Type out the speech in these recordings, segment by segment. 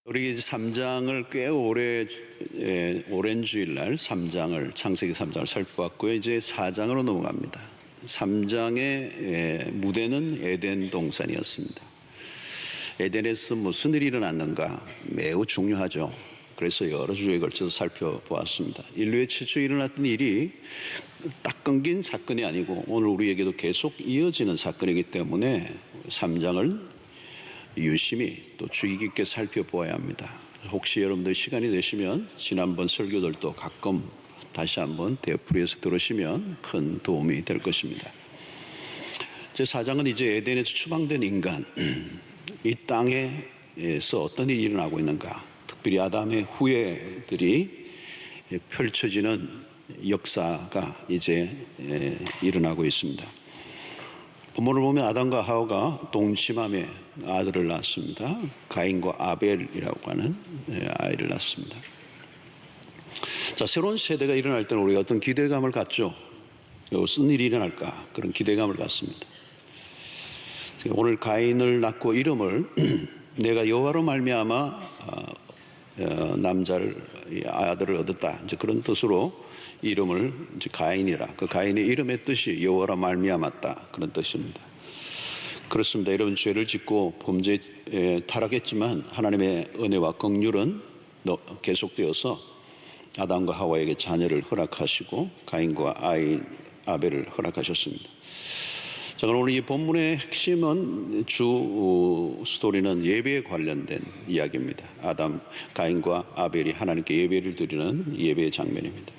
우리 3장을 꽤 오랜 주일날 3장을 창세기 3장을 살펴봤고요. 이제 4장으로 넘어갑니다. 3장의 무대는 에덴 동산이었습니다. 에덴에서 무슨 일이 일어났는가 매우 중요하죠. 그래서 여러 주에 걸쳐서 살펴보았습니다. 인류의 최초에 일어났던 일이 딱 끊긴 사건이 아니고 오늘 우리에게도 계속 이어지는 사건이기 때문에 3장을 유심히 또 주의 깊게 살펴보아야 합니다. 혹시 여러분들 시간이 되시면 지난번 설교들도 가끔 다시 한번 되풀이해서 들으시면 큰 도움이 될 것입니다. 제 4장은 이제 에덴에서 추방된 인간, 이 땅에서 어떤 일이 일어나고 있는가, 특별히 아담의 후예들이 펼쳐지는 역사가 이제 일어나고 있습니다. 본문을 보면 아담과 하와가 동침함에 아들을 낳았습니다. 가인과 아벨이라고 하는 아이를 낳았습니다. 자, 새로운 세대가 일어날 때는 우리가 어떤 기대감을 갖죠. 무슨 일이 일어날까, 그런 기대감을 갖습니다. 오늘 가인을 낳고 이름을 내가 여호와로 말미암아 아들을 얻었다, 이제 그런 뜻으로 이름을 이제 가인이라, 그 가인의 이름의 뜻이 여호와로 말미암았다, 그런 뜻입니다. 그렇습니다. 여러분, 죄를 짓고 범죄에 타락했지만 하나님의 은혜와 긍휼은 계속되어서 아담과 하와에게 자녀를 허락하시고 가인과 아벨을 허락하셨습니다. 자, 그럼 오늘 이 본문의 핵심은 주 스토리는 예배에 관련된 이야기입니다. 가인과 아벨이 하나님께 예배를 드리는 예배의 장면입니다.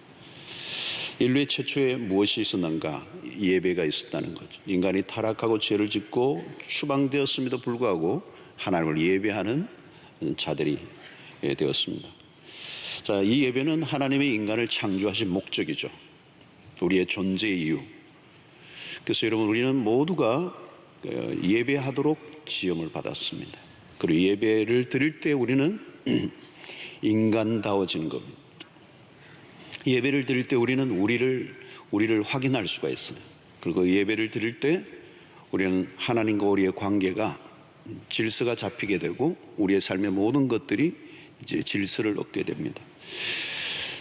인류의 최초에 무엇이 있었는가? 예배가 있었다는 거죠. 인간이 타락하고 죄를 짓고 추방되었음에도 불구하고 하나님을 예배하는 자들이 되었습니다. 자, 이 예배는 하나님의 인간을 창조하신 목적이죠. 우리의 존재의 이유. 그래서 여러분, 우리는 모두가 예배하도록 지음을 받았습니다. 그리고 예배를 드릴 때 우리는 인간다워지는 겁니다. 예배를 드릴 때 우리는 우리를 확인할 수가 있어요. 그리고 예배를 드릴 때 우리는 하나님과 우리의 관계가 질서가 잡히게 되고 우리의 삶의 모든 것들이 이제 질서를 얻게 됩니다.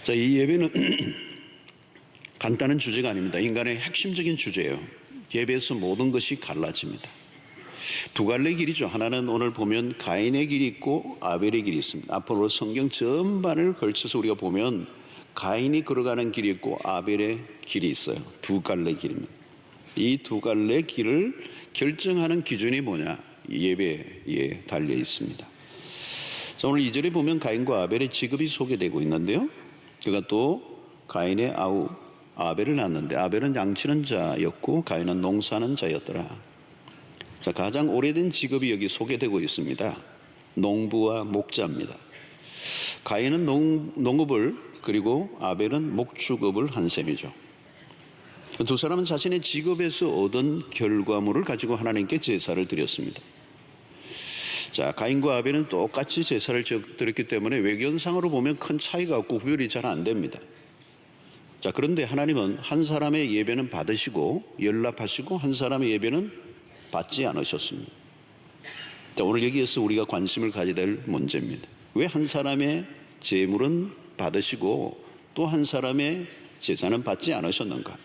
자, 이 예배는 간단한 주제가 아닙니다. 인간의 핵심적인 주제예요. 예배에서 모든 것이 갈라집니다. 두 갈래의 길이죠. 하나는 오늘 보면 가인의 길이 있고 아벨의 길이 있습니다. 앞으로 성경 전반을 걸쳐서 우리가 보면 가인이 걸어가는 길이 있고 아벨의 길이 있어요. 두 갈래의 길입니다. 이 두 갈래의 길을 결정하는 기준이 뭐냐? 예배에 달려 있습니다. 자, 오늘 2절에 보면 가인과 아벨의 직업이 소개되고 있는데요. 그가 또 가인의 아우 아벨을 낳았는데 아벨은 양치는 자였고 가인은 농사하는 자였더라. 자, 가장 오래된 직업이 여기 소개되고 있습니다. 농부와 목자입니다. 가인은 농업을, 그리고 아벨은 목축업을 한 셈이죠. 두 사람은 자신의 직업에서 얻은 결과물을 가지고 하나님께 제사를 드렸습니다. 자, 가인과 아벨은 똑같이 제사를 드렸기 때문에 외견상으로 보면 큰 차이가 없고 구별이 잘 안 됩니다. 자, 그런데 하나님은 한 사람의 예배는 받으시고 연락하시고 한 사람의 예배는 받지 않으셨습니다. 자, 오늘 여기에서 우리가 관심을 가져야 될 문제입니다. 왜 한 사람의 제물은 받으시고 또 한 사람의 제사는 받지 않으셨는가?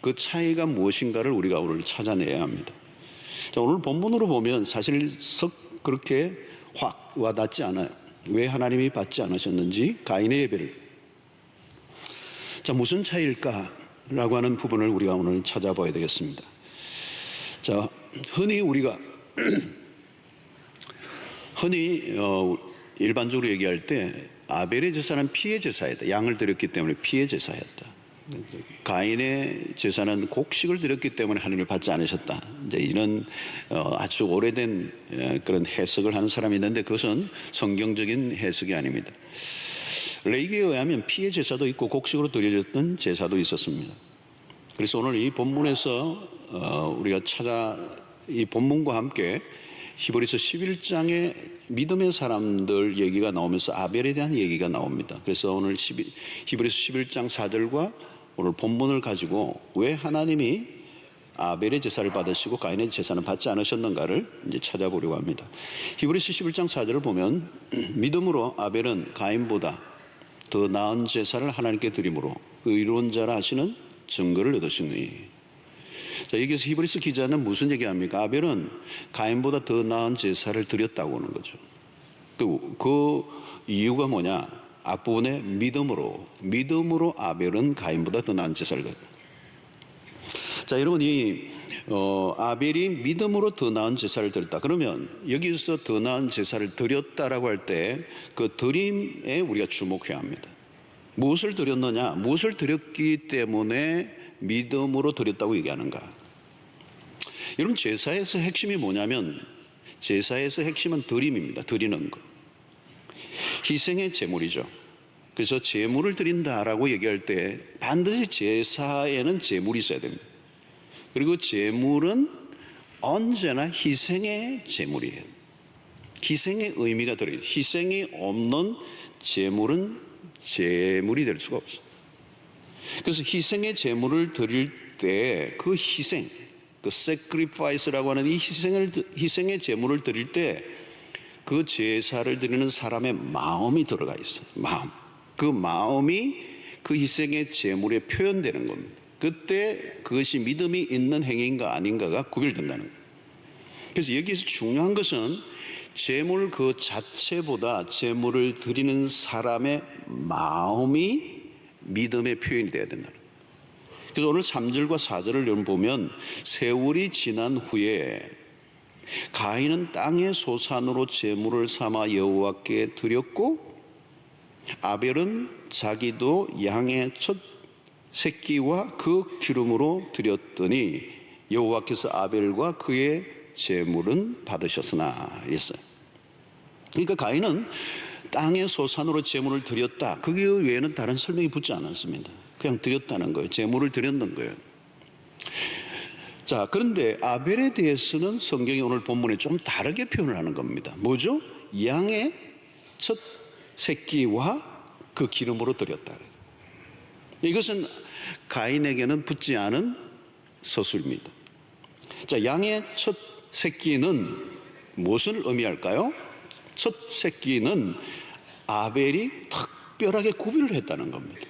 그 차이가 무엇인가를 우리가 오늘 찾아내야 합니다. 자, 오늘 본문으로 보면 사실 썩 그렇게 확 와닿지 않아요. 왜 하나님이 받지 않으셨는지, 가인의 예배를. 자, 무슨 차이일까라고 하는 부분을 우리가 오늘 찾아봐야 되겠습니다. 자, 흔히 일반적으로 얘기할 때 아벨의 제사는 피의 제사였다. 양을 드렸기 때문에 피의 제사였다. 가인의 제사는 곡식을 드렸기 때문에 하나님을 받지 않으셨다. 이제 이런 아주 오래된 그런 해석을 하는 사람이 있는데 그것은 성경적인 해석이 아닙니다. 레위기에 의하면 피의 제사도 있고 곡식으로 드려졌던 제사도 있었습니다. 그래서 오늘 이 본문에서 우리가 이 본문과 함께 히브리서 11장에 믿음의 사람들 얘기가 나오면서 아벨에 대한 얘기가 나옵니다. 그래서 오늘 히브리서 11장 4절과 오늘 본문을 가지고 왜 하나님이 아벨의 제사를 받으시고 가인의 제사는 받지 않으셨는가를 이제 찾아보려고 합니다. 히브리서 11장 4절을 보면 믿음으로 아벨은 가인보다 더 나은 제사를 하나님께 드림으로 의로운 자라 하시는 증거를 얻으시니. 자, 여기서 히브리서 기자는 무슨 얘기합니까? 아벨은 가인보다 더 나은 제사를 드렸다고 하는 거죠. 그 이유가 뭐냐? 앞부분에 믿음으로 아벨은 가인보다 더 나은 제사를 드렸다. 자, 여러분, 아벨이 믿음으로 더 나은 제사를 드렸다. 그러면 여기서 더 나은 제사를 드렸다라고 할 때 그 드림에 우리가 주목해야 합니다. 무엇을 드렸느냐? 무엇을 드렸기 때문에 믿음으로 드렸다고 얘기하는가? 여러분, 제사에서 핵심이 뭐냐면 제사에서 핵심은 드림입니다. 드리는 것. 희생의 제물이죠. 그래서 제물을 드린다라고 얘기할 때 반드시 제사에는 제물이 있어야 됩니다. 그리고 제물은 언제나 희생의 제물이에요. 희생의 의미가 들어요. 희생이 없는 제물은 제물이 될 수가 없어요. 그래서 희생의 제물을 드릴 때 그 희생, 그 sacrifice라고 하는 이 희생의 제물을 드릴 때 그 제사를 드리는 사람의 마음이 들어가 있어요. 마음. 그 마음이 그 희생의 제물에 표현되는 겁니다. 그때 그것이 믿음이 있는 행위인가 아닌가가 구별된다는 거예요. 그래서 여기서 중요한 것은 제물 그 자체보다 제물을 드리는 사람의 마음이 믿음의 표현이 되어야 된다는 거예요. 그래서 오늘 3절과 4절을 여러분 보면 세월이 지난 후에 가인은 땅의 소산으로 제물을 삼아 여호와께 드렸고 아벨은 자기도 양의 첫 새끼와 그 기름으로 드렸더니 여호와께서 아벨과 그의 제물은 받으셨으나 이랬어요. 그러니까 가인은 땅의 소산으로 제물을 드렸다. 그 외에는 다른 설명이 붙지 않았습니다. 그냥 드렸다는 거예요. 제물을 드렸는 거예요. 자, 그런데 아벨에 대해서는 성경이 오늘 본문에 좀 다르게 표현을 하는 겁니다. 뭐죠? 양의 첫 새끼와 그 기름으로 드렸다. 이것은 가인에게는 붙지 않은 서술입니다. 자, 양의 첫 새끼는 무엇을 의미할까요? 첫 새끼는 아벨이 특별하게 구별을 했다는 겁니다.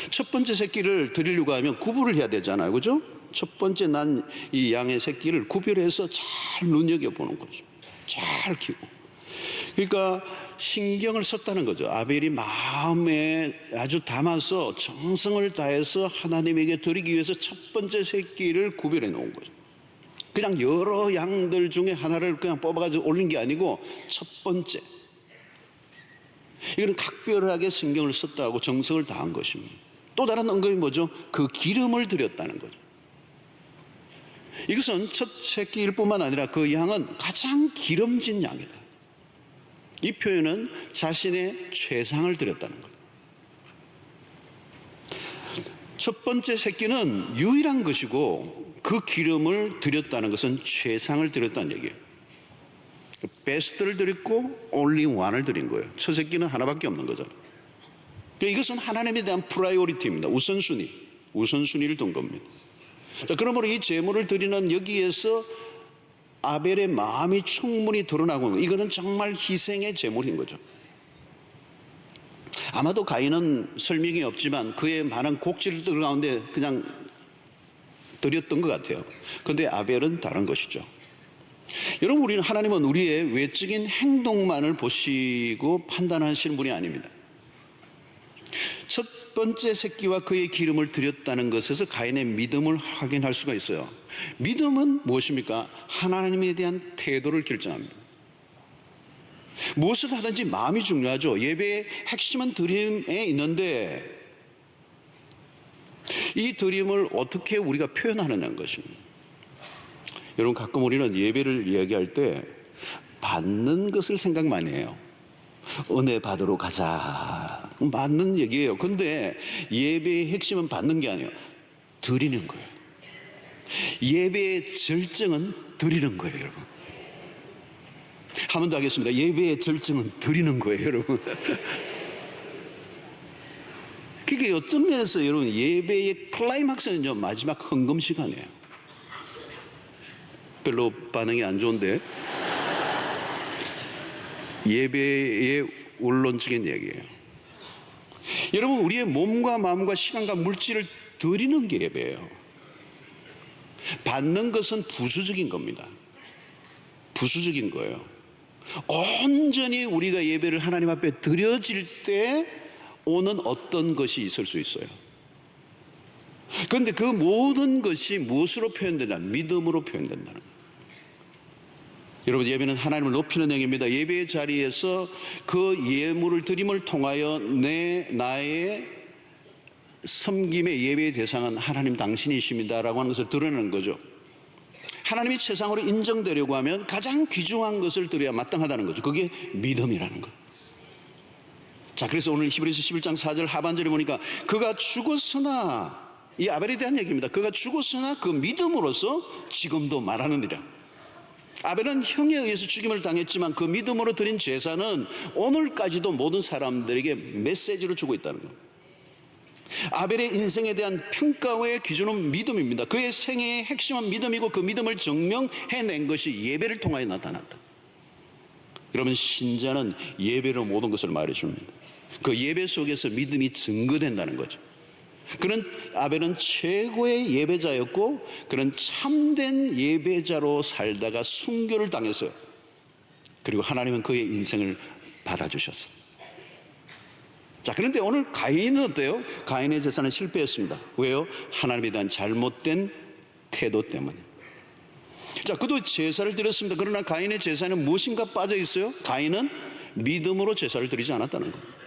첫 번째 새끼를 드리려고 하면 구분을 해야 되잖아요. 그죠? 첫 번째 난 이 양의 새끼를 구별해서 잘 눈여겨보는 거죠. 잘 키고. 그러니까 신경을 썼다는 거죠. 아벨이 마음에 아주 담아서 정성을 다해서 하나님에게 드리기 위해서 첫 번째 새끼를 구별해 놓은 거죠. 그냥 여러 양들 중에 하나를 그냥 뽑아가지고 올린 게 아니고 첫 번째. 이건 각별하게 신경을 썼다고 정성을 다한 것입니다. 또 다른 언급이 뭐죠? 그 기름을 드렸다는 거죠. 이것은 첫 새끼일 뿐만 아니라 그 양은 가장 기름진 양이다. 이 표현은 자신의 최상을 드렸다는 거예요. 첫 번째 새끼는 유일한 것이고 그 기름을 드렸다는 것은 최상을 드렸다는 얘기예요. 베스트를 드렸고 only one을 드린 거예요. 첫 새끼는 하나밖에 없는 거죠. 이것은 하나님에 대한 프라이오리티입니다. 우선순위를 둔 겁니다. 자, 그러므로 이 제물을 드리는 여기에서 아벨의 마음이 충분히 드러나고 있는 거예요. 이거는 정말 희생의 제물인 거죠. 아마도 가인은 설명이 없지만 그의 많은 곡지들 가운데 그냥 드렸던 것 같아요. 그런데 아벨은 다른 것이죠. 여러분, 하나님은 우리의 외적인 행동만을 보시고 판단하시는 분이 아닙니다. 첫 번째 새끼와 그의 기름을 드렸다는 것에서 가인의 믿음을 확인할 수가 있어요. 믿음은 무엇입니까? 하나님에 대한 태도를 결정합니다. 무엇을 하든지 마음이 중요하죠. 예배의 핵심은 드림에 있는데 이 드림을 어떻게 우리가 표현하느냐는 것입니다. 여러분, 가끔 우리는 예배를 이야기할 때 받는 것을 생각 많이 해요. 은혜 받으러 가자. 맞는 얘기예요. 그런데 예배의 핵심은 받는 게 아니에요. 드리는 거예요. 예배의 절정은 드리는 거예요, 여러분. 한 번 더 하겠습니다. 예배의 절정은 드리는 거예요, 여러분. 그러니까 어떤 면에서 여러분 예배의 클라이막스는요, 마지막 헌금 시간이에요. 별로 반응이 안 좋은데 예배의 원론적인 얘기예요. 여러분, 우리의 몸과 마음과 시간과 물질을 드리는 게 예배예요. 받는 것은 부수적인 겁니다. 부수적인 거예요. 온전히 우리가 예배를 하나님 앞에 드려질 때 오는 어떤 것이 있을 수 있어요. 그런데 그 모든 것이 무엇으로 표현된다? 믿음으로 표현된다는 거예요. 여러분, 예배는 하나님을 높이는 행위입니다. 예배의 자리에서 그 예물을 드림을 통하여 나의 섬김의 예배의 대상은 하나님 당신이십니다라고 하는 것을 드러내는 거죠. 하나님이 세상으로 인정되려고 하면 가장 귀중한 것을 드려야 마땅하다는 거죠. 그게 믿음이라는 거예요. 자, 그래서 오늘 히브리서 11장 4절 하반절에 보니까 그가 죽었으나, 이 아벨에 대한 얘기입니다. 그가 죽었으나 그 믿음으로서 지금도 말하느니라. 아벨은 형에 의해서 죽임을 당했지만 그 믿음으로 드린 제사는 오늘까지도 모든 사람들에게 메시지를 주고 있다는 거예요. 아벨의 인생에 대한 평가의 기준은 믿음입니다. 그의 생애의 핵심은 믿음이고 그 믿음을 증명해낸 것이 예배를 통하여 나타났다. 여러분, 신자는 예배로 모든 것을 말해줍니다. 그 예배 속에서 믿음이 증거된다는 거죠. 그는 아벨은 최고의 예배자였고 그는 참된 예배자로 살다가 순교를 당했어요. 그리고 하나님은 그의 인생을 받아주셨어요. 자, 그런데 오늘 가인은 어때요? 가인의 제사는 실패했습니다. 왜요? 하나님에 대한 잘못된 태도 때문에. 자, 그도 제사를 드렸습니다. 그러나 가인의 제사는 무엇인가 빠져 있어요? 가인은 믿음으로 제사를 드리지 않았다는 거예요.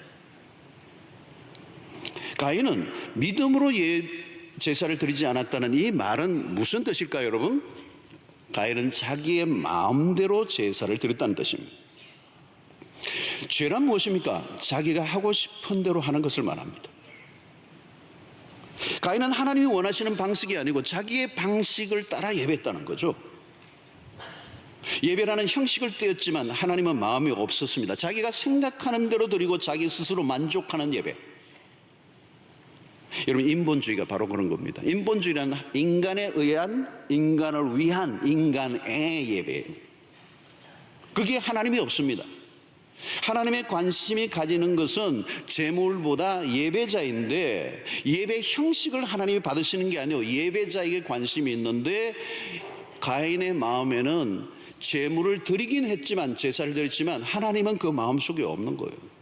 가인은 믿음으로 제사를 드리지 않았다는 이 말은 무슨 뜻일까요, 여러분? 가인은 자기의 마음대로 제사를 드렸다는 뜻입니다. 죄란 무엇입니까? 자기가 하고 싶은 대로 하는 것을 말합니다. 가인은 하나님이 원하시는 방식이 아니고 자기의 방식을 따라 예배했다는 거죠. 예배라는 형식을 떼었지만 하나님은 마음이 없었습니다. 자기가 생각하는 대로 드리고 자기 스스로 만족하는 예배. 여러분, 인본주의가 바로 그런 겁니다. 인본주의라는 인간에 의한, 인간을 위한 인간의 예배예요. 그게 하나님이 없습니다. 하나님의 관심이 가지는 것은 재물보다 예배자인데, 예배 형식을 하나님이 받으시는 게 아니고 예배자에게 관심이 있는데, 가인의 마음에는 재물을 드리긴 했지만, 제사를 드렸지만 하나님은 그 마음속에 없는 거예요.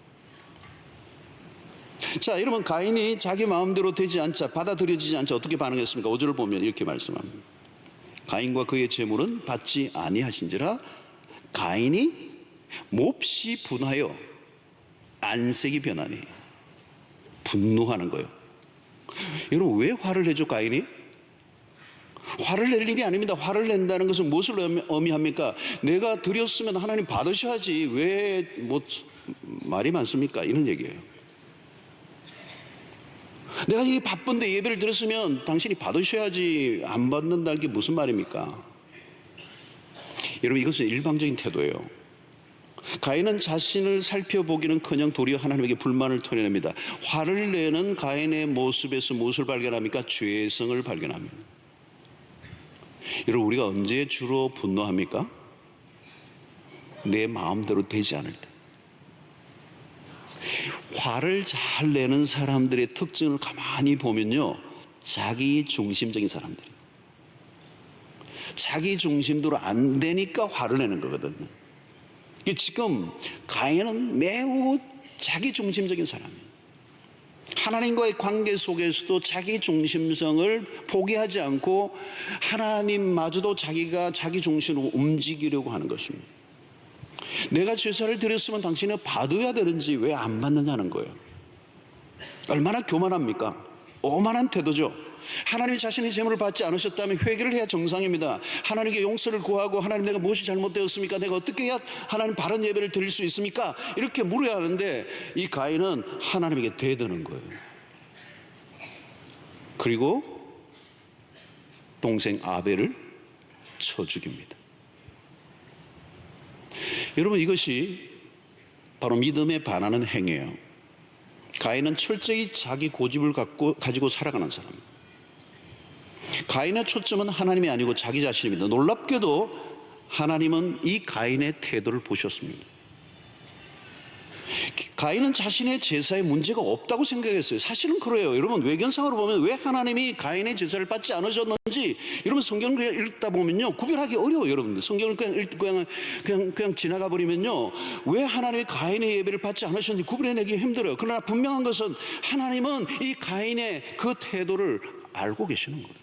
자, 여러분, 가인이 자기 마음대로 되지 않자, 받아들여지지 않자 어떻게 반응했습니까? 5절을 보면 이렇게 말씀합니다. 가인과 그의 재물은 받지 아니하신지라 가인이 몹시 분하여 안색이 변하니. 분노하는 거예요. 여러분, 왜 화를 내죠, 가인이? 화를 낼 일이 아닙니다. 화를 낸다는 것은 무엇을 의미합니까? 내가 드렸으면 하나님 받으셔야지 왜 말이 많습니까? 이런 얘기예요. 내가 이 바쁜데 예배를 드렸으면 당신이 받으셔야지 안 받는다는 게 무슨 말입니까? 여러분, 이것은 일방적인 태도예요. 가인은 자신을 살펴보기는커녕 도리어 하나님에게 불만을 토해냅니다. 화를 내는 가인의 모습에서 무엇을 발견합니까? 죄성을 발견합니다. 여러분, 우리가 언제 주로 분노합니까? 내 마음대로 되지 않을 때. 화를 잘 내는 사람들의 특징을 가만히 보면요, 자기 중심적인 사람들이. 자기 중심대로 안 되니까 화를 내는 거거든요. 지금 가인은 매우 자기 중심적인 사람이에요. 하나님과의 관계 속에서도 자기 중심성을 포기하지 않고 하나님마저도 자기가 자기 중심으로 움직이려고 하는 것입니다. 내가 제사를 드렸으면 당신은 받아야 되는지 왜 안 받느냐는 거예요. 얼마나 교만합니까? 오만한 태도죠. 하나님이 자신의 재물을 받지 않으셨다면 회개를 해야 정상입니다. 하나님께 용서를 구하고, 하나님, 내가 무엇이 잘못되었습니까? 내가 어떻게 해야 하나님 바른 예배를 드릴 수 있습니까? 이렇게 물어야 하는데 이 가인은 하나님에게 대드는 거예요. 그리고 동생 아벨을 쳐 죽입니다. 여러분, 이것이 바로 믿음에 반하는 행위예요. 가인은 철저히 자기 고집을 가지고 살아가는 사람입니다. 가인의 초점은 하나님이 아니고 자기 자신입니다. 놀랍게도 하나님은 이 가인의 태도를 보셨습니다. 가인은 자신의 제사에 문제가 없다고 생각했어요. 사실은 그래요. 여러분, 외견상으로 보면 왜 하나님이 가인의 제사를 받지 않으셨는지, 여러분 성경을 그냥 읽다 보면요 구별하기 어려워요. 여러분들 성경을 그냥 지나가 버리면요 왜 하나님이 가인의 예배를 받지 않으셨는지 구별해내기 힘들어요. 그러나 분명한 것은 하나님은 이 가인의 그 태도를 알고 계시는 거예요.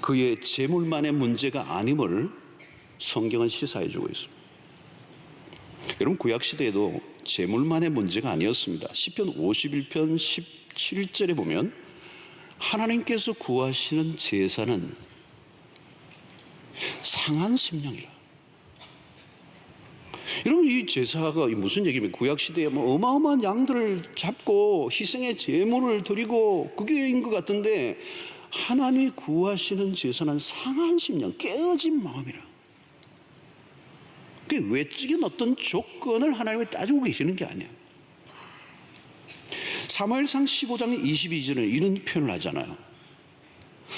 그의 재물만의 문제가 아님을 성경은 시사해주고 있습니다. 여러분, 구약시대에도 재물만의 문제가 아니었습니다. 시편 51편 17절에 보면 하나님께서 구하시는 제사는 상한 심령이라. 여러분, 이 제사가 무슨 얘기입니까? 구약시대에 뭐 어마어마한 양들을 잡고 희생의 제물을 드리고 그게인 것 같은데, 하나님이 구하시는 제사는 상한 심령, 깨어진 마음이라. 그 외적인 어떤 조건을 하나님이 따지고 계시는 게 아니에요. 사무엘상 15장 22절에 이런 표현을 하잖아요.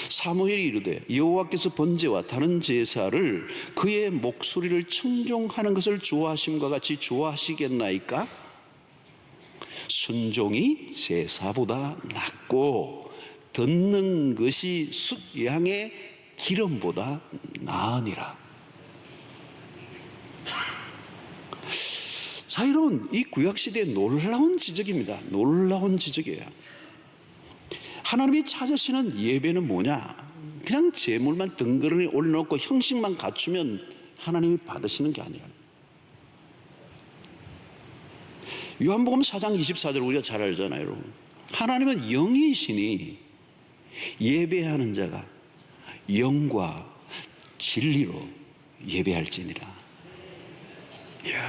사무엘이 이르되 여호와께서 번제와 다른 제사를 그의 목소리를 청종하는 것을 좋아하심과 같이 좋아하시겠나이까? 순종이 제사보다 낫고 듣는 것이 숫양의 기름보다 나으니라. 자, 여러분, 이 구약시대의 놀라운 지적입니다. 놀라운 지적이에요. 하나님이 찾으시는 예배는 뭐냐? 그냥 제물만 덩그러니 올려놓고 형식만 갖추면 하나님이 받으시는 게 아니라. 요한복음 4장 24절 우리가 잘 알잖아요, 여러분. 하나님은 영이시니 예배하는 자가 영과 진리로 예배할지니라.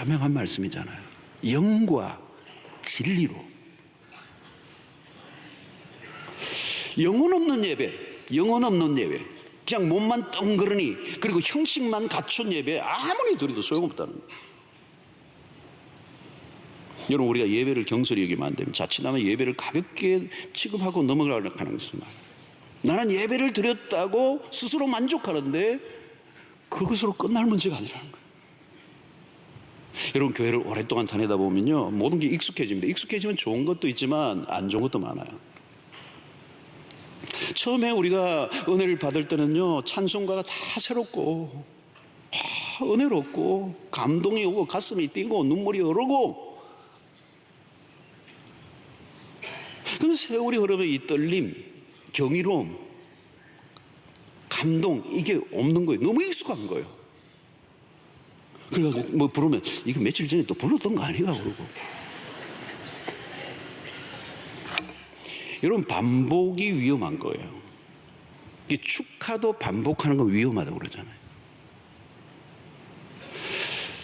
유명한 말씀이잖아요. 영과 진리로. 영혼 없는 예배, 영혼 없는 예배, 그냥 몸만 덩그러니 그리고 형식만 갖춘 예배 아무리 드려도 소용없다는 거예요. 여러분, 우리가 예배를 경솔히 여기면 안 됩니다. 자칫하면 예배를 가볍게 취급하고 넘어가려고 하는 것은 말이에요. 나는 예배를 드렸다고 스스로 만족하는데 그것으로 끝날 문제가 아니라는 거예요. 여러분, 교회를 오랫동안 다니다 보면요 모든 게 익숙해집니다. 익숙해지면 좋은 것도 있지만 안 좋은 것도 많아요. 처음에 우리가 은혜를 받을 때는요 찬송가가 다 새롭고 은혜롭고 감동이 오고 가슴이 뛰고 눈물이 흐르고, 근데 세월이 흐르면 이 떨림, 경이로움, 감동, 이게 없는 거예요. 너무 익숙한 거예요. 그래가지고 뭐 부르면 이거 며칠 전에 또 불렀던 거 아니가 그러고. 여러분, 반복이 위험한 거예요. 이게 축하도 반복하는 건 위험하다고 그러잖아요.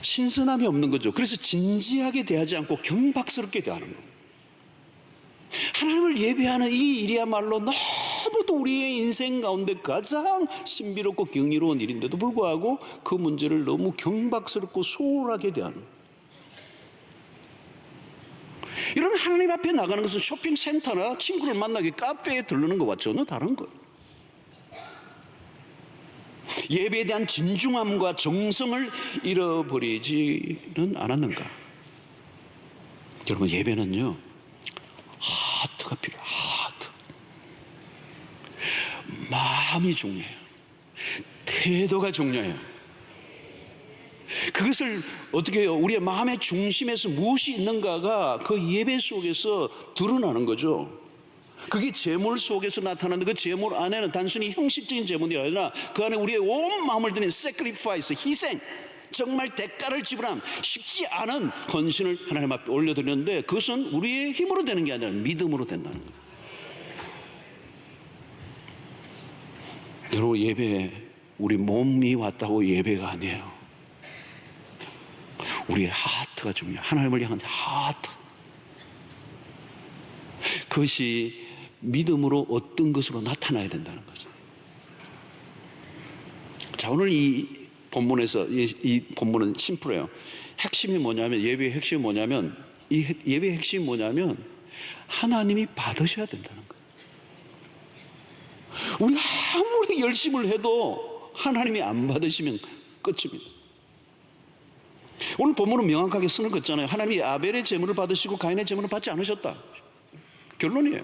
신선함이 없는 거죠. 그래서 진지하게 대하지 않고 경박스럽게 대하는 거예요. 하나님을 예배하는 이 일이야말로 너무도 우리의 인생 가운데 가장 신비롭고 경이로운 일인데도 불구하고 그 문제를 너무 경박스럽고 소홀하게 대하는. 이런 하나님 앞에 나가는 것은 쇼핑센터나 친구를 만나기 카페에 들르는 것과 전혀 다른 거예요. 예배에 대한 진중함과 정성을 잃어버리지는 않았는가? 여러분, 예배는요 하트가 필요해요. 하트. 마음이 중요해요. 태도가 중요해요. 그것을 어떻게 해요? 우리의 마음의 중심에서 무엇이 있는가가 그 예배 속에서 드러나는 거죠. 그게 제물 속에서 나타나는 그 제물 안에는 단순히 형식적인 제물이 아니라 그 안에 우리의 온 마음을 드린 sacrifice, 희생, 정말 대가를 지불함, 쉽지 않은 헌신을 하나님 앞에 올려드리는데 그것은 우리의 힘으로 되는 게 아니라 믿음으로 된다는 거예요. 여러분, 예배, 우리 몸이 왔다고 예배가 아니에요. 우리의 하트가 중요해요. 하나님을 향한 하트. 그것이 믿음으로 어떤 것으로 나타나야 된다는 거죠. 자, 오늘 이 본문에서 이 본문은 심플해요. 핵심이 뭐냐면, 예배의 핵심이 뭐냐면, 이 예배의 핵심이 뭐냐면 하나님이 받으셔야 된다는 거예요. 우리가 아무리 열심을 해도 하나님이 안 받으시면 끝입니다. 오늘 본문은 명확하게 선을 긋잖아요. 하나님이 아벨의 제물을 받으시고 가인의 제물을 받지 않으셨다. 결론이에요.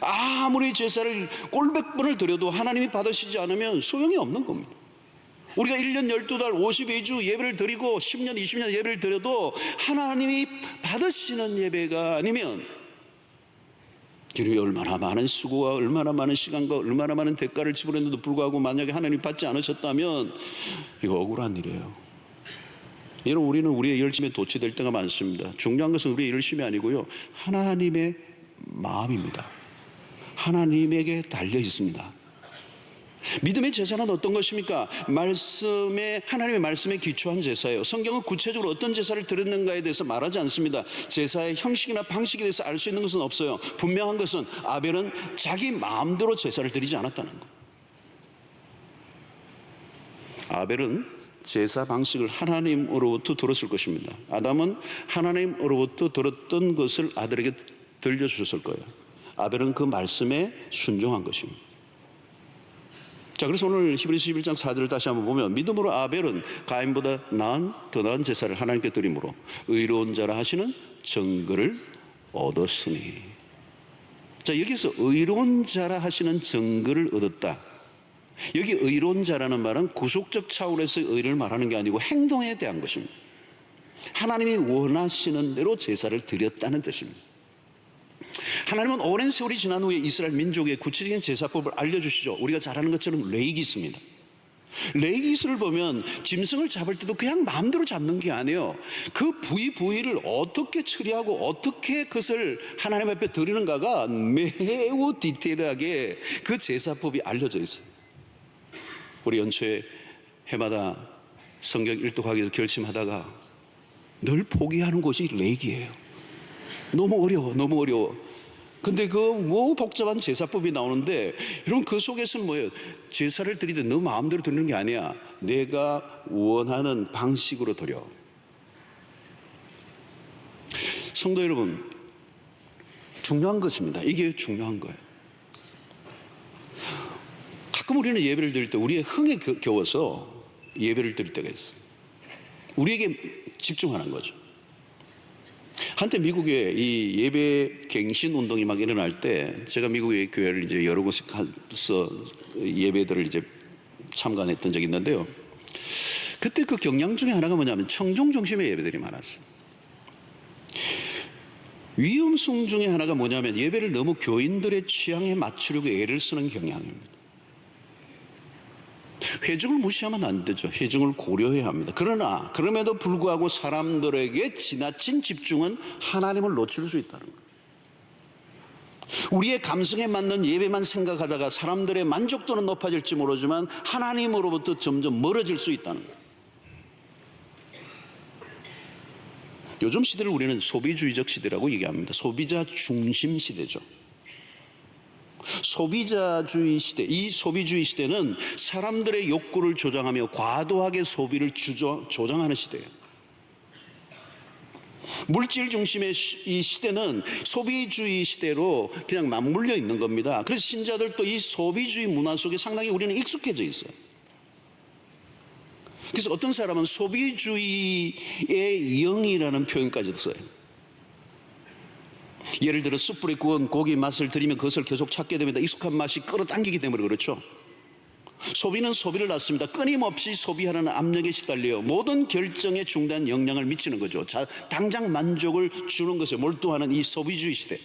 아무리 제사를 꼴백 번을 드려도 하나님이 받으시지 않으면 소용이 없는 겁니다. 우리가 1년 12달 52주 예배를 드리고 10년 20년 예배를 드려도 하나님이 받으시는 예배가 아니면 얼마나 많은 수고와 얼마나 많은 시간과 얼마나 많은 대가를 지불했는데도 불구하고 만약에 하나님이 받지 않으셨다면 이거 억울한 일이에요. 여러분, 우리는 우리의 열심에 도취될 때가 많습니다. 중요한 것은 우리의 열심이 아니고요, 하나님의 마음입니다. 하나님에게 달려 있습니다. 믿음의 제사는 어떤 것입니까? 하나님의 말씀에 기초한 제사예요. 성경은 구체적으로 어떤 제사를 드렸는가에 대해서 말하지 않습니다. 제사의 형식이나 방식에 대해서 알 수 있는 것은 없어요. 분명한 것은 아벨은 자기 마음대로 제사를 드리지 않았다는 것. 아벨은 제사 방식을 하나님으로부터 들었을 것입니다. 아담은 하나님으로부터 들었던 것을 아들에게 들려주셨을 거예요. 아벨은 그 말씀에 순종한 것입니다. 자, 그래서 오늘 히브리서 11장 4절을 다시 한번 보면, 믿음으로 아벨은 가인보다 더 나은 제사를 하나님께 드림으로 의로운 자라 하시는 증거를 얻었으니. 자, 여기서 의로운 자라 하시는 증거를 얻었다. 여기 의로운 자라는 말은 구속적 차원에서의 의를 말하는 게 아니고 행동에 대한 것입니다. 하나님이 원하시는 대로 제사를 드렸다는 뜻입니다. 하나님은 오랜 세월이 지난 후에 이스라엘 민족의 구체적인 제사법을 알려주시죠. 우리가 잘 아는 것처럼 레위기스입니다. 레위기스를 보면 짐승을 잡을 때도 그냥 마음대로 잡는 게 아니에요. 그 부위를 어떻게 처리하고 어떻게 그것을 하나님 앞에 드리는가가 매우 디테일하게 그 제사법이 알려져 있어요. 우리 연초에 해마다 성경 일독하기 위해서 결심하다가 늘 포기하는 곳이 레위기예요. 너무 어려워. 근데 복잡한 제사법이 나오는데, 여러분, 그 속에서는 뭐예요? 제사를 드리되 너 마음대로 드리는 게 아니야. 내가 원하는 방식으로 드려. 성도 여러분, 중요한 것입니다. 이게 중요한 거예요. 가끔 우리는 예배를 드릴 때 우리의 흥에 겨워서 예배를 드릴 때가 있어요. 우리에게 집중하는 거죠. 한때 미국에 이 예배 갱신 운동이 막 일어날 때, 제가 미국의 교회를 이제 여러 곳에 가서 예배들을 이제 참관했던 적이 있는데요. 그때 그 경향 중에 하나가 뭐냐면 청중 중심의 예배들이 많았어요. 위험성 중에 하나가 뭐냐면 예배를 너무 교인들의 취향에 맞추려고 애를 쓰는 경향입니다. 회중을 무시하면 안 되죠. 회중을 고려해야 합니다. 그러나 그럼에도 불구하고 사람들에게 지나친 집중은 하나님을 놓칠 수 있다는 거예요. 우리의 감성에 맞는 예배만 생각하다가 사람들의 만족도는 높아질지 모르지만 하나님으로부터 점점 멀어질 수 있다는 거예요. 요즘 시대를 우리는 소비주의적 시대라고 얘기합니다. 소비자 중심 시대죠. 소비자주의 시대, 이 소비주의 시대는 사람들의 욕구를 조장하며 과도하게 소비를 조장하는 시대예요. 물질 중심의 이 시대는 소비주의 시대로 그냥 맞물려 있는 겁니다. 그래서 신자들도 이 소비주의 문화 속에 상당히 우리는 익숙해져 있어요. 그래서 어떤 사람은 소비주의의 영이라는 표현까지도 써요. 예를 들어 숯불에 구운 고기 맛을 들이면 그것을 계속 찾게 됩니다. 익숙한 맛이 끌어당기기 때문에 그렇죠. 소비는 소비를 낳습니다. 끊임없이 소비하라는 압력에 시달려 모든 결정에 중대한 영향을 미치는 거죠. 당장 만족을 주는 것에 몰두하는 이 소비주의 시대.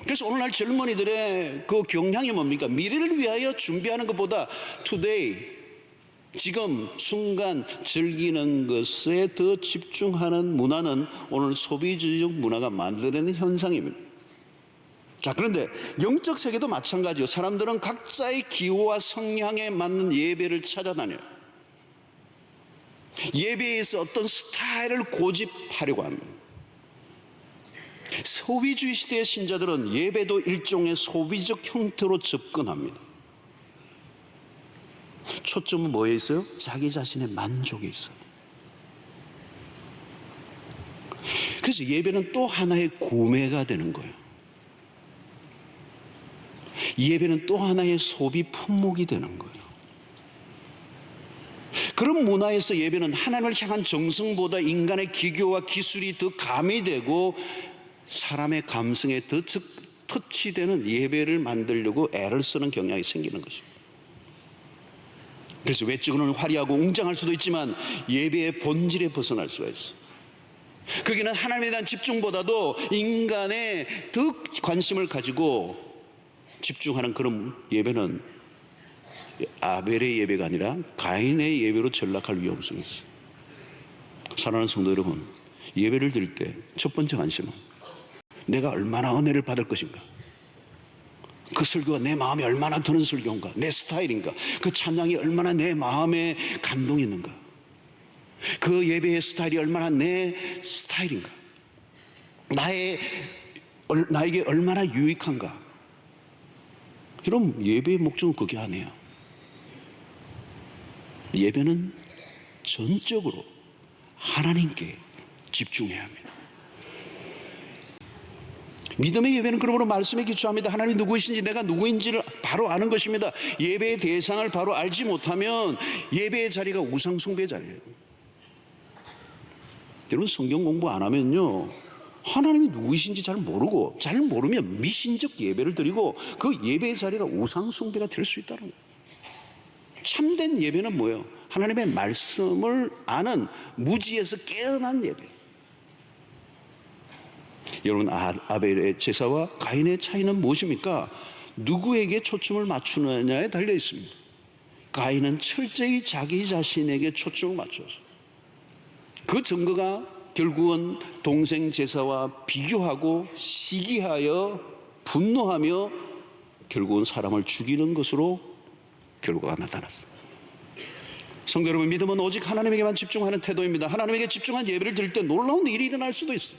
그래서 오늘날 젊은이들의 그 경향이 뭡니까? 미래를 위하여 준비하는 것보다 today, 지금 순간 즐기는 것에 더 집중하는 문화는 오늘 소비주의적 문화가 만들어내는 현상입니다. 자, 그런데 영적 세계도 마찬가지요. 사람들은 각자의 기호와 성향에 맞는 예배를 찾아다녀요. 예배에서 어떤 스타일을 고집하려고 합니다. 소비주의 시대의 신자들은 예배도 일종의 소비적 형태로 접근합니다. 초점은 뭐에 있어요? 자기 자신의 만족에 있어요. 그래서 예배는 또 하나의 구매가 되는 거예요. 예배는 또 하나의 소비 품목이 되는 거예요. 그런 문화에서 예배는 하나님을 향한 정성보다 인간의 기교와 기술이 더 가미되고 사람의 감성에 더 터치되는 예배를 만들려고 애를 쓰는 경향이 생기는 것입니다. 그래서 외적으로는 화려하고 웅장할 수도 있지만 예배의 본질에 벗어날 수가 있어요. 거기는 하나님에 대한 집중보다도 인간의 더 관심을 가지고 집중하는 그런 예배는 아벨의 예배가 아니라 가인의 예배로 전락할 위험성이 있어요. 사랑하는 성도 여러분, 예배를 드릴 때 첫 번째 관심은 내가 얼마나 은혜를 받을 것인가, 그 설교가 내 마음에 얼마나 드는 설교인가, 내 스타일인가, 그 찬양이 얼마나 내 마음에 감동이 있는가, 그 예배의 스타일이 얼마나 내 스타일인가, 나에게 얼마나 유익한가. 이런 예배의 목적은 그게 아니에요. 예배는 전적으로 하나님께 집중해야 합니다. 믿음의 예배는 그러므로 말씀에 기초합니다. 하나님이 누구이신지 내가 누구인지를 바로 아는 것입니다. 예배의 대상을 바로 알지 못하면 예배의 자리가 우상 숭배의 자리예요. 여러분, 성경 공부 안 하면요, 하나님이 누구이신지 잘 모르면 미신적 예배를 드리고 그 예배의 자리가 우상 숭배가 될 수 있다는 거예요. 참된 예배는 뭐예요? 하나님의 말씀을 아는 무지에서 깨어난 예배. 여러분, 아벨의 제사와 가인의 차이는 무엇입니까? 누구에게 초점을 맞추느냐에 달려 있습니다. 가인은 철저히 자기 자신에게 초점을 맞춰서 그 증거가 결국은 동생 제사와 비교하고 시기하여 분노하며 결국은 사람을 죽이는 것으로 결과가 나타났습니다. 성도 여러분, 믿음은 오직 하나님에게만 집중하는 태도입니다. 하나님에게 집중한 예배를 드릴 때 놀라운 일이 일어날 수도 있어요.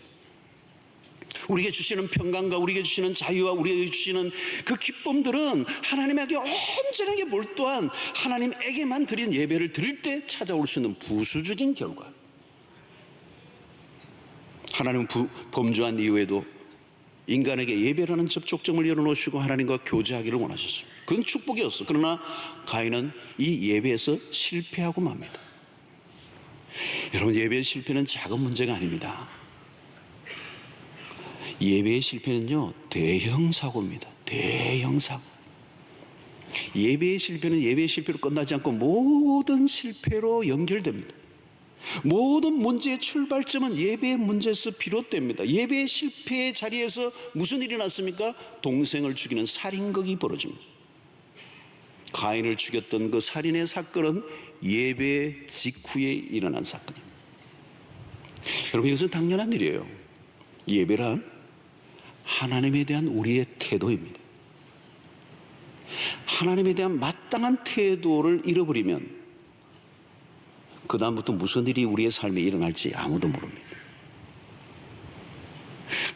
우리에게 주시는 평강과 우리에게 주시는 자유와 우리에게 주시는 그 기쁨들은 하나님에게 온전하게 몰두한 하나님에게만 드린 예배를 드릴 때 찾아올 수 있는 부수적인 결과. 하나님은 범죄한 이후에도 인간에게 예배라는 접촉점을 열어놓으시고 하나님과 교제하기를 원하셨습니다. 그건 축복이었어. 그러나 가인은 이 예배에서 실패하고 맙니다. 여러분, 예배의 실패는 작은 문제가 아닙니다. 예배의 실패는요, 대형 사고입니다. 대형 사고. 예배의 실패는 예배의 실패로 끝나지 않고 모든 실패로 연결됩니다. 모든 문제의 출발점은 예배의 문제에서 비롯됩니다. 예배의 실패의 자리에서 무슨 일이 났습니까? 동생을 죽이는 살인극이 벌어집니다. 가인을 죽였던 그 살인의 사건은 예배 직후에 일어난 사건입니다. 여러분, 이것은 당연한 일이에요. 예배란 하나님에 대한 우리의 태도입니다. 하나님에 대한 마땅한 태도를 잃어버리면 그 다음부터 무슨 일이 우리의 삶에 일어날지 아무도 모릅니다.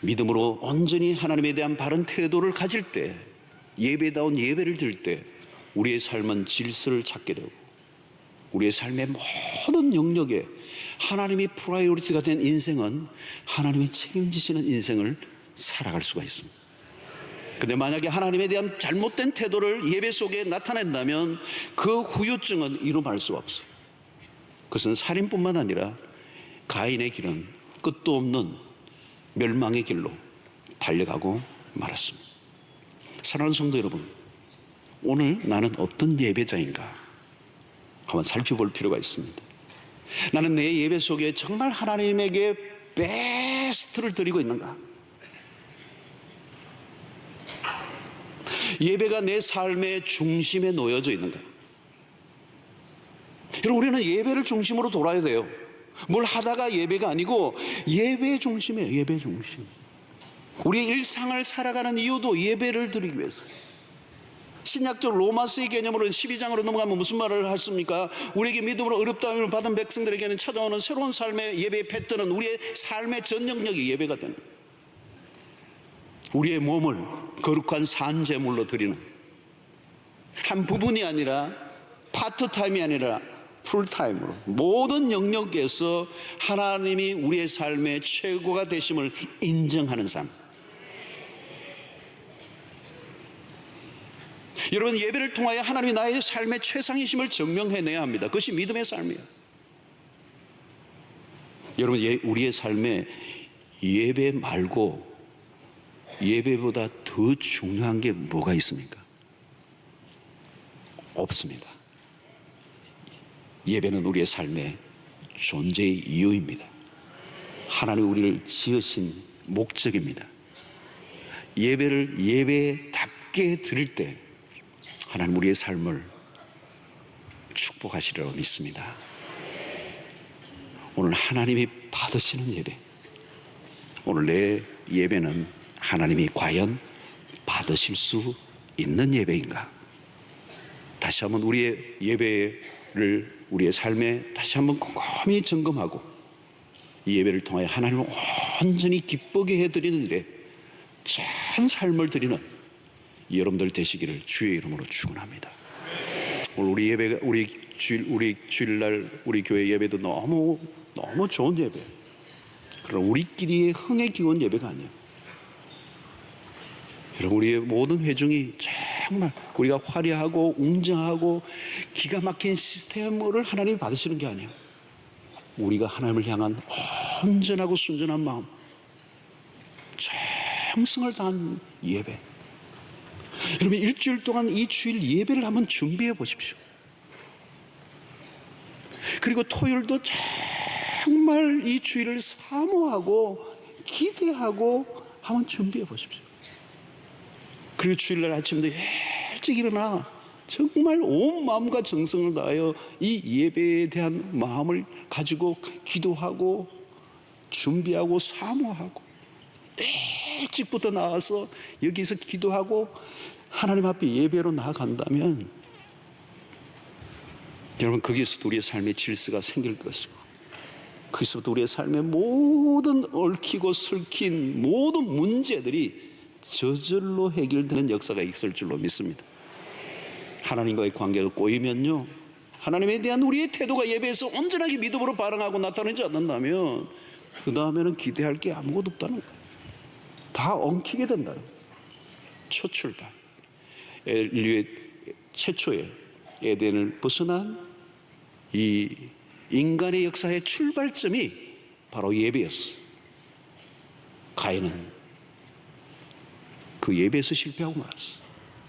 믿음으로 온전히 하나님에 대한 바른 태도를 가질 때, 예배다운 예배를 드릴 때 우리의 삶은 질서를 찾게 되고 우리의 삶의 모든 영역에 하나님이 프라이오리티가 된 인생은 하나님이 책임지시는 인생을 살아갈 수가 있습니다. 그런데 만약에 하나님에 대한 잘못된 태도를 예배 속에 나타낸다면 그 후유증은 이루 말할 수가 없어요. 그것은 살인뿐만 아니라 가인의 길은 끝도 없는 멸망의 길로 달려가고 말았습니다. 사랑하는 성도 여러분, 오늘 나는 어떤 예배자인가 한번 살펴볼 필요가 있습니다. 나는 내 예배 속에 정말 하나님에게 베스트를 드리고 있는가? 예배가 내 삶의 중심에 놓여져 있는가? 여러분, 우리는 예배를 중심으로 돌아야 돼요. 뭘 하다가 예배가 아니고 예배 중심이에요. 예배 중심. 우리의 일상을 살아가는 이유도 예배를 드리기 위해서. 신약적 로마서의 개념으로는 12장으로 넘어가면 무슨 말을 하십니까? 우리에게 믿음으로 어렵다함을 받은 백성들에게는 찾아오는 새로운 삶의 예배의 패턴은 우리의 삶의 전 영역이 예배가 되는 거예요. 우리의 몸을 거룩한 산제물로 드리는 한 부분이 아니라 파트타임이 아니라 풀타임으로 모든 영역에서 하나님이 우리의 삶의 최고가 되심을 인정하는 삶. 여러분, 예배를 통하여 하나님이 나의 삶의 최상이심을 증명해내야 합니다. 그것이 믿음의 삶이에요. 여러분, 우리의 삶에 예배 말고 예배보다 더 중요한 게 뭐가 있습니까? 없습니다. 예배는 우리의 삶의 존재의 이유입니다. 하나님 우리를 지으신 목적입니다. 예배를 예배답게 드릴 때 하나님 우리의 삶을 축복하시리라고 믿습니다. 오늘 하나님이 받으시는 예배, 오늘 내 예배는 하나님이 과연 받으실 수 있는 예배인가? 다시 한번 우리의 예배를 우리의 삶에 다시 한번 곰곰이 점검하고 이 예배를 통하여 하나님을 온전히 기쁘게 해드리는 일에 전 삶을 드리는 여러분들 되시기를 주의 이름으로 축원합니다. 오늘 우리 예배가 우리 주일날 우리 교회 예배도 너무 좋은 예배. 그러나 우리끼리의 흥에 기운 예배가 아니에요. 여러분, 우리의 모든 회중이 정말 우리가 화려하고 웅장하고 기가 막힌 시스템을 하나님이 받으시는 게 아니에요. 우리가 하나님을 향한 온전하고 순전한 마음, 정성을 다한 예배. 여러분, 일주일 동안 이 주일 예배를 한번 준비해 보십시오. 그리고 토요일도 정말 이 주일을 사모하고 기대하고 한번 준비해 보십시오. 그리고 주일날 아침도 일찍 일어나 정말 온 마음과 정성을 다하여 이 예배에 대한 마음을 가지고 기도하고 준비하고 사모하고 일찍부터 나와서 여기서 기도하고 하나님 앞에 예배로 나아간다면 여러분, 거기에서도 우리의 삶의 질서가 생길 것이고 거기서도 우리의 삶의 모든 얽히고 설킨 모든 문제들이 저절로 해결되는 역사가 있을 줄로 믿습니다. 하나님과의 관계가 꼬이면요, 하나님에 대한 우리의 태도가 예배에서 온전하게 믿음으로 반응하고 나타나지 않는다면 그 다음에는 기대할 게 아무것도 없다는 거예요. 다 엉키게 된다는 거예요. 첫 출발, 인류의 최초의 에덴을 벗어난 이 인간의 역사의 출발점이 바로 예배였어. 가인은 그 예배에서 실패하고 말았어.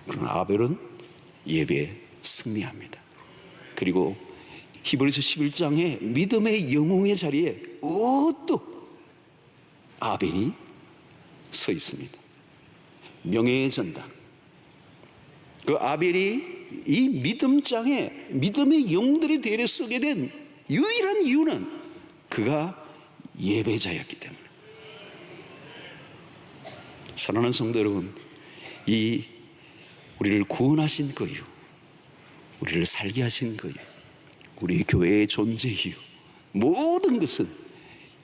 그러나 아벨은 예배에 승리합니다. 그리고 히브리서 11장에 믿음의 영웅의 자리에 우뚝 아벨이 서 있습니다. 명예의 전당. 그 아벨이 이 믿음장에 믿음의 영들의 대열에 서게 된 유일한 이유는 그가 예배자였기 때문에. 사랑하는 성도 여러분, 이 우리를 구원하신 그 이유, 우리를 살게 하신 그 이유, 우리 교회의 존재 이유, 모든 것은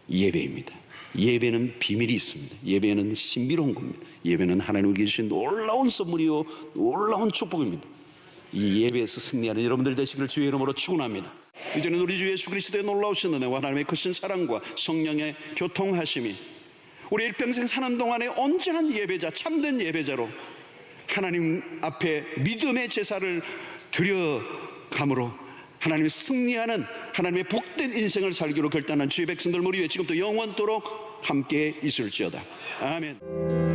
예배입니다. 예배는 비밀이 있습니다. 예배는 신비로운 겁니다. 예배는 하나님께 주신 놀라운 선물이요 놀라운 축복입니다. 이 예배에서 승리하는 여러분들 되시기를 주의 이름으로 축원합니다. 이제는 우리 주 예수 그리스도의 놀라우신 은혜와 하나님의 크신 사랑과 성령의 교통하심이 우리 일평생 사는 동안에 온전한 예배자, 참된 예배자로 하나님 앞에 믿음의 제사를 드려감으로 하나님의 승리하는 하나님의 복된 인생을 살기로 결단한 주의 백성들 우리 위해 지금부터 영원토록 함께 있을지어다. 아멘.